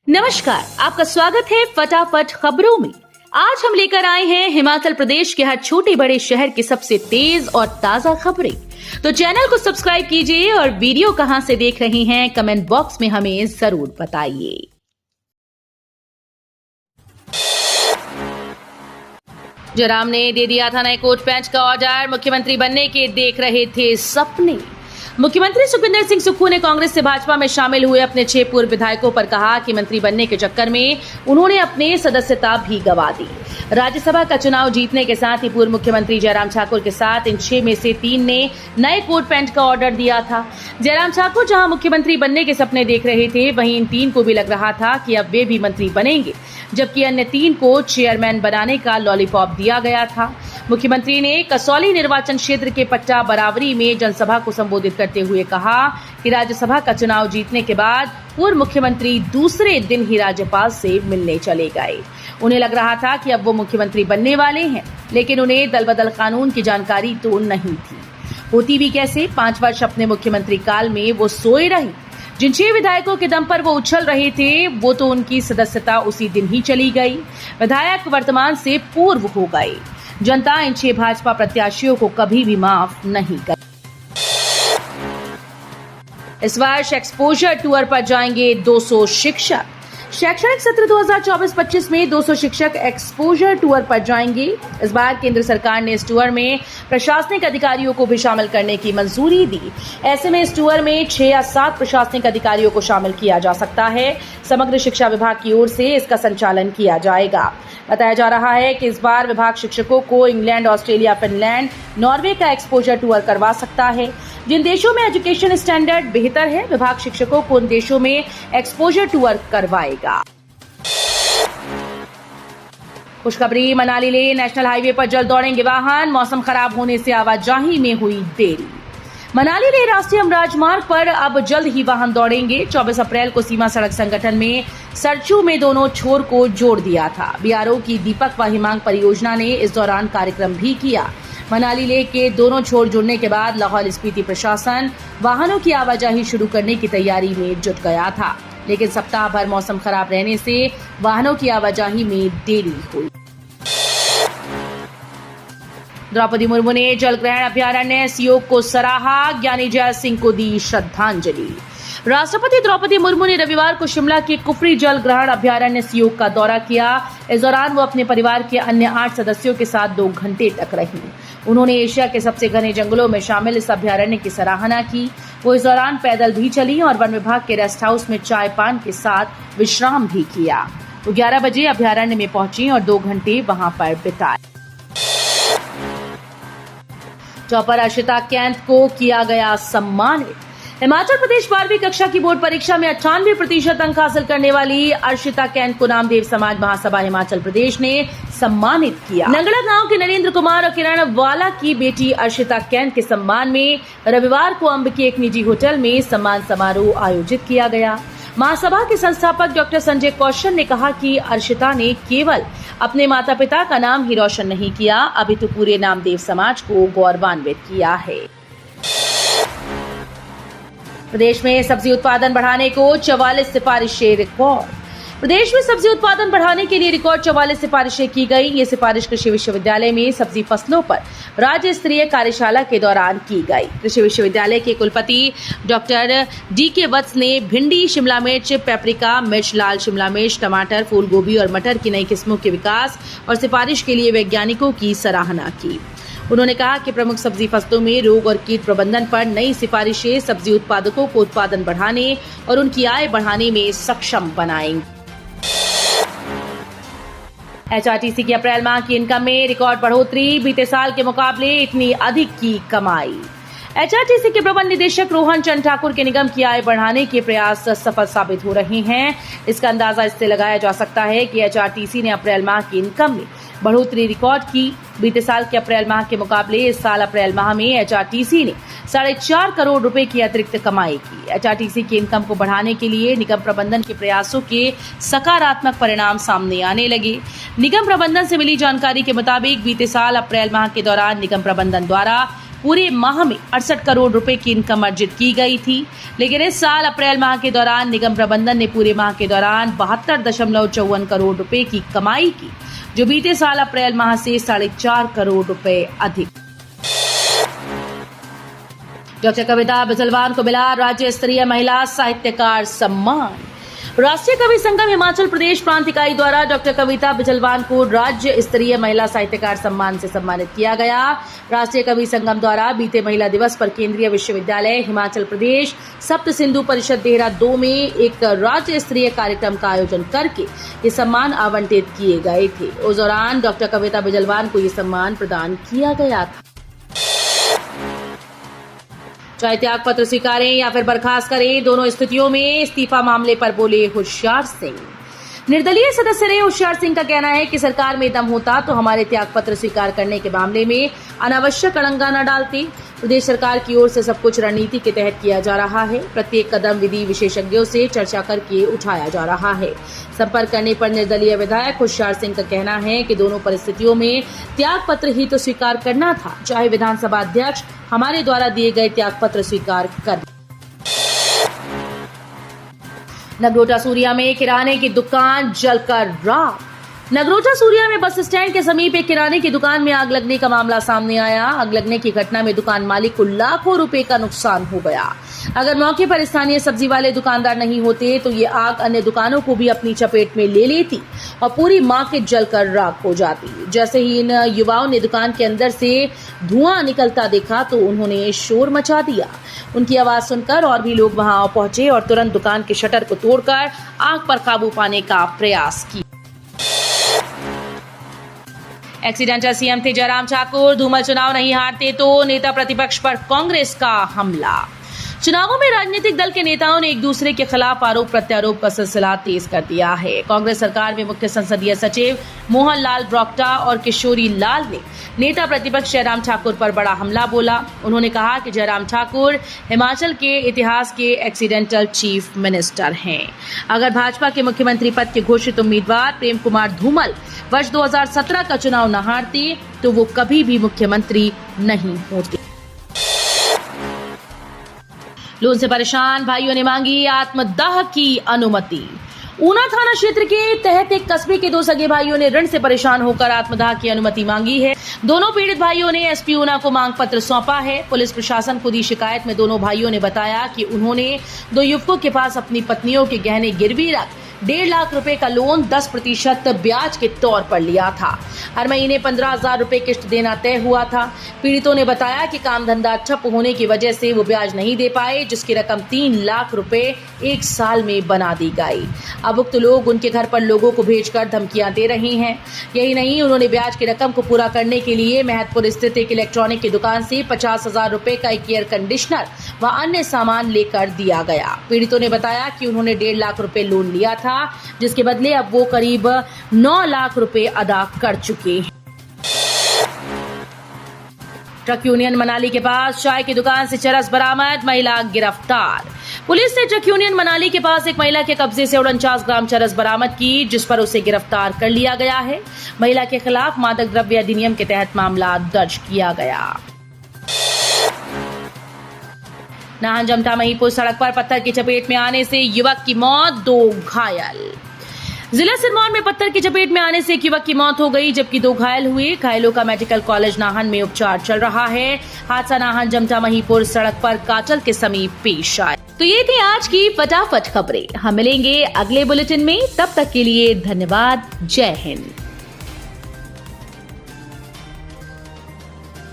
नमस्कार, आपका स्वागत है फटाफट खबरों में। आज हम लेकर आए हैं हिमाचल प्रदेश के हर छोटे बड़े शहर की सबसे तेज और ताजा खबरें। तो चैनल को सब्सक्राइब कीजिए और वीडियो कहां से देख रहे हैं कमेंट बॉक्स में हमें जरूर बताइए। जयराम ने दे दिया था नए कोट पैंट का ऑर्डर, मुख्यमंत्री बनने के देख रहे थे सपने। मुख्यमंत्री सुखविंदर सिंह सुक्खू ने कांग्रेस से भाजपा में शामिल हुए अपने 6 पूर्व विधायकों पर कहा कि मंत्री बनने के चक्कर में उन्होंने अपनी सदस्यता भी गंवा दी। राज्यसभा का चुनाव जीतने के साथ ही पूर्व मुख्यमंत्री जयराम ठाकुर के साथ इन 6 में से 3 ने नए कोट पैंट का ऑर्डर दिया था। जयराम ठाकुर जहां मुख्यमंत्री बनने के सपने देख रहे थे, वहीं इन 3 को भी लग रहा था कि अब वे भी मंत्री बनेंगे, जबकि अन्य 3 को चेयरमैन बनाने का लॉलीपॉप दिया गया था। मुख्यमंत्री ने कसौली निर्वाचन क्षेत्र के पट्टा बरावरी में जनसभा को संबोधित करते हुए कहा कि राज्यसभा का चुनाव जीतने के बाद पूर्व मुख्यमंत्री दूसरे दिन ही राज्यपाल से मिलने चले गए। उन्हें लग रहा था कि अब वो मुख्यमंत्री बनने वाले हैं, लेकिन उन्हें दल बदल कानून की जानकारी तो नहीं थी। होती भी कैसे, 5 वर्ष अपने मुख्यमंत्री काल में वो सोए रहे। जिन 6 विधायकों के दम पर वो उछल रहे थे, वो तो उनकी सदस्यता उसी दिन ही चली गई। विधायक वर्तमान से पूर्व हो गए। जनता इन 6 भाजपा प्रत्याशियों को कभी भी माफ नहीं कर। इस वर्ष एक्सपोजर टूर पर जाएंगे 200 शिक्षक। शैक्षणिक सत्र 2024-25 में 200 शिक्षक एक्सपोजर टूर पर जाएंगे। इस बार केंद्र सरकार ने इस टूर में प्रशासनिक अधिकारियों को भी शामिल करने की मंजूरी दी। ऐसे में इस टूर में 6 या 7 प्रशासनिक अधिकारियों को शामिल किया जा सकता है। समग्र शिक्षा विभाग की ओर से इसका संचालन किया जाएगा। बताया जा रहा है कि इस बार विभाग शिक्षकों को इंग्लैंड, ऑस्ट्रेलिया, फिनलैंड, नॉर्वे का एक्सपोजर टूर करवा सकता है। जिन देशों में एजुकेशन स्टैंडर्ड बेहतर है, विभाग शिक्षकों को उन देशों में एक्सपोजर टूर करवाएगा। खुशखबरी, मनाली ले नेशनल हाईवे पर जल्द दौड़ेंगे वाहन। मौसम खराब होने से आवाजाही में हुई देरी। मनाली ले राष्ट्रीय राजमार्ग पर अब जल्द ही वाहन दौड़ेंगे। 24 अप्रैल को सीमा सड़क संगठन में सरचू में दोनों छोर को जोड़ दिया था। बीआरओ की दीपक व हिमांग परियोजना ने इस दौरान कार्यक्रम भी किया। मनाली ले के दोनों छोर जुड़ने के बाद लाहौल स्पीति प्रशासन वाहनों की आवाजाही शुरू करने की तैयारी में जुट गया था, लेकिन सप्ताह भर मौसम खराब रहने से वाहनों की आवाजाही में देरी हुई। द्रौपदी मुर्मू ने जल ग्रहण अभ्यारण्य सहयोग को सराहा। ज्ञानी जय सिंह को दी श्रद्धांजलि। राष्ट्रपति द्रौपदी मुर्मू ने रविवार को शिमला के कुफरी जल ग्रहण अभ्यारण्य सहयोग का दौरा किया। इस दौरान वो अपने परिवार के अन्य 8 सदस्यों के साथ 2 घंटे तक रहीं। उन्होंने एशिया के सबसे घने जंगलों में शामिल इस अभ्यारण्य की सराहना की। वो इस दौरान पैदल भी चली और वन विभाग के रेस्ट हाउस में चाय पान के साथ विश्राम भी किया। वो 11 बजे अभ्यारण्य में पहुंची और 2 घंटे वहां पर बिताए। टॉपर अर्शिता कैंथ को किया गया सम्मानित। हिमाचल प्रदेश 12वीं कक्षा की बोर्ड परीक्षा में 98% अंक हासिल करने वाली अर्शिता कैंथ को नामदेव समाज महासभा हिमाचल प्रदेश ने सम्मानित किया। नंगड़ा गांव के नरेंद्र कुमार और किरण वाला की बेटी अर्शिता कैंथ के सम्मान में रविवार को अंब के एक निजी होटल में सम्मान समारोह आयोजित किया गया। महासभा के संस्थापक डॉक्टर संजय कौशल ने कहा कि अर्शिता ने केवल अपने माता पिता का नाम ही रोशन नहीं किया, अभी तो पूरे नामदेव समाज को गौरवान्वित किया है। प्रदेश में सब्जी उत्पादन बढ़ाने को 44 सिफारिशें रिकॉर्ड। प्रदेश में सब्जी उत्पादन बढ़ाने के लिए रिकॉर्ड 44 सिफारिशें की गई। ये सिफारिश कृषि विश्वविद्यालय में सब्जी फसलों पर राज्य स्तरीय कार्यशाला के दौरान की गई। कृषि विश्वविद्यालय के कुलपति डॉक्टर डी.के. वत्स ने भिंडी, शिमला मिर्च, पेपरिका, मिर्च, लाल शिमला मिर्च, टमाटर, फूल गोभी और मटर की नई किस्मों के विकास और सिफारिश के लिए वैज्ञानिकों की सराहना की। उन्होंने कहा कि प्रमुख सब्जी फसलों में रोग और कीट प्रबंधन पर नई सिफारिशें सब्जी उत्पादकों को उत्पादन बढ़ाने और उनकी आय बढ़ाने में सक्षम बनाएंगी। एचआरटीसी की अप्रैल माह की इनकम में रिकॉर्ड बढ़ोतरी। बीते साल के मुकाबले इतनी अधिक की कमाई। एचआरटीसी के प्रबंध निदेशक रोहन चंद ठाकुर के निगम की आय बढ़ाने के प्रयास सफल साबित हो रहे हैं। इसका अंदाजा इससे लगाया जा सकता है कि एचआरटीसी ने अप्रैल माह की इनकम में बढ़ोतरी रिकॉर्ड की। बीते साल के अप्रैल माह के मुकाबले इस साल अप्रैल माह में एचआरटीसी ने 4.5 करोड़ रुपए की अतिरिक्त कमाई की। एचआरटीसी की इनकम को बढ़ाने के लिए निगम प्रबंधन के प्रयासों के सकारात्मक परिणाम सामने आने लगे। निगम प्रबंधन से मिली जानकारी के मुताबिक बीते साल अप्रैल माह के दौरान निगम प्रबंधन द्वारा पूरे माह में 68 करोड़ रुपए की इनकम अर्जित की गई थी। लेकिन इस साल अप्रैल माह के दौरान निगम प्रबंधन ने पूरे माह के दौरान 72.54 करोड़ रुपए की कमाई की, जो बीते साल अप्रैल माह से 4.5 करोड़ रुपए अधिक। डॉक्टर कविता बिजलवान को मिला राज्य स्तरीय महिला साहित्यकार सम्मान। राष्ट्रीय कवि संगम हिमाचल प्रदेश प्रांत इकाई द्वारा डॉक्टर कविता बिजलवान को राज्य स्तरीय महिला साहित्यकार सम्मान से सम्मानित किया गया। राष्ट्रीय कवि संगम द्वारा बीते महिला दिवस पर केंद्रीय विश्वविद्यालय हिमाचल प्रदेश सप्त सिंधु परिषद देहरादून में एक राज्य स्तरीय कार्यक्रम का आयोजन करके ये सम्मान आवंटित किए गए थे। उस दौरान डॉक्टर कविता बिजलवान को ये सम्मान प्रदान किया गया था। चाहे त्याग पत्र स्वीकारें या फिर बर्खास्त करें, दोनों स्थितियों में इस्तीफा मामले पर बोले होशियार सिंह। निर्दलीय सदस्य रहे होशियार सिंह का कहना है कि सरकार में दम होता तो हमारे त्याग पत्र स्वीकार करने के मामले में अनावश्यक अड़ंगा न डालते। प्रदेश सरकार की ओर से सब कुछ रणनीति के तहत किया जा रहा है। प्रत्येक कदम विधि विशेषज्ञों से चर्चा करके उठाया जा रहा है। संपर्क करने पर निर्दलीय विधायक होशियार सिंह का कहना है कि दोनों परिस्थितियों में त्याग पत्र ही तो स्वीकार करना था, चाहे विधानसभा अध्यक्ष हमारे द्वारा दिए गए त्याग पत्र स्वीकार कर। नगरोटा सूरिया में किराने की दुकान जलकर राख। नगरोटा सूरिया में बस स्टैंड के समीप एक किराने की दुकान में आग लगने का मामला सामने आया। आग लगने की घटना में दुकान मालिक को लाखों रुपए का नुकसान हो गया। अगर मौके पर स्थानीय सब्जी वाले दुकानदार नहीं होते तो ये आग अन्य दुकानों को भी अपनी चपेट में ले लेती और पूरी मार्केट जलकर राख हो जाती। जैसे ही इन युवाओं ने दुकान के अंदर से धुआं निकलता देखा तो उन्होंने शोर मचा दिया। उनकी आवाज सुनकर और भी लोग वहां पहुंचे और तुरंत दुकान के शटर को तोड़कर आग पर काबू पाने का प्रयास किया। एक्सीडेंटल सीएम थे जयराम ठाकुर, धूमल चुनाव नहीं हारते तो नेता प्रतिपक्ष पर कांग्रेस का हमला। चुनावों में राजनीतिक दल के नेताओं ने एक दूसरे के खिलाफ आरोप प्रत्यारोप का सिलसिला तेज कर दिया है। कांग्रेस सरकार में मुख्य संसदीय सचिव मोहन लाल ब्रोक्टा और किशोरी लाल ने नेता प्रतिपक्ष जयराम ठाकुर पर बड़ा हमला बोला। उन्होंने कहा कि जयराम ठाकुर हिमाचल के इतिहास के एक्सीडेंटल चीफ मिनिस्टर हैं। अगर भाजपा के मुख्यमंत्री पद के घोषित उम्मीदवार प्रेम कुमार धूमल वर्ष 2017 का चुनाव न हारते तो वो कभी भी मुख्यमंत्री नहीं होते। लोन से परेशान भाइयों ने मांगी आत्मदाह की अनुमति। ऊना थाना क्षेत्र के तहत एक कस्बे के 2 सगे भाइयों ने ऋण से परेशान होकर आत्मदाह की अनुमति मांगी है। दोनों पीड़ित भाइयों ने एसपी ऊना को मांग पत्र सौंपा है। पुलिस प्रशासन को दी शिकायत में दोनों भाइयों ने बताया कि उन्होंने 2 युवकों के पास अपनी पत्नियों के गहने गिरवी रख 1.5 लाख रुपए का लोन 10% ब्याज के तौर पर लिया था। हर महीने 15,000 रुपए किस्त देना तय हुआ था। पीड़ितों ने बताया कि काम धंधा ठप होने की वजह से वो ब्याज नहीं दे पाए, जिसकी रकम 3 लाख रुपए 1 साल में बना दी गई। अब उक्त लोग उनके घर पर लोगों को भेजकर धमकियां दे रहे हैं। यही नहीं, उन्होंने ब्याज की रकम को पूरा करने के लिए महतपुर स्थित एक इलेक्ट्रॉनिक की दुकान से 50,000 रुपए का एक एयर कंडीशनर व अन्य सामान लेकर दिया गया। पीड़ितों ने बताया कि उन्होंने 1.5 लाख रुपए लोन लिया था, जिसके बदले अब वो करीब 9 लाख रुपए अदा कर चुके हैं। ट्रक यूनियन मनाली के पास चाय की दुकान से चरस बरामद, महिला गिरफ्तार। पुलिस ने ट्रक यूनियन मनाली के पास एक महिला के कब्जे से 49 ग्राम चरस बरामद की, जिस पर उसे गिरफ्तार कर लिया गया है। महिला के खिलाफ मादक द्रव्य अधिनियम के तहत मामला दर्ज किया गया। नाहन जमटा महिपुर सड़क पर पत्थर की चपेट में आने से युवक की मौत, 2 घायल। जिला सिरमौर में पत्थर की चपेट में आने से एक युवक की मौत हो गई, जबकि 2 घायल हुए। घायलों का मेडिकल कॉलेज नाहन में उपचार चल रहा है। हादसा नाहन जमटा महिपुर सड़क पर काचल के समीप पेश आया। तो ये थी आज की फटाफट खबरें। हम मिलेंगे अगले बुलेटिन में, तब तक के लिए धन्यवाद। जय हिंद।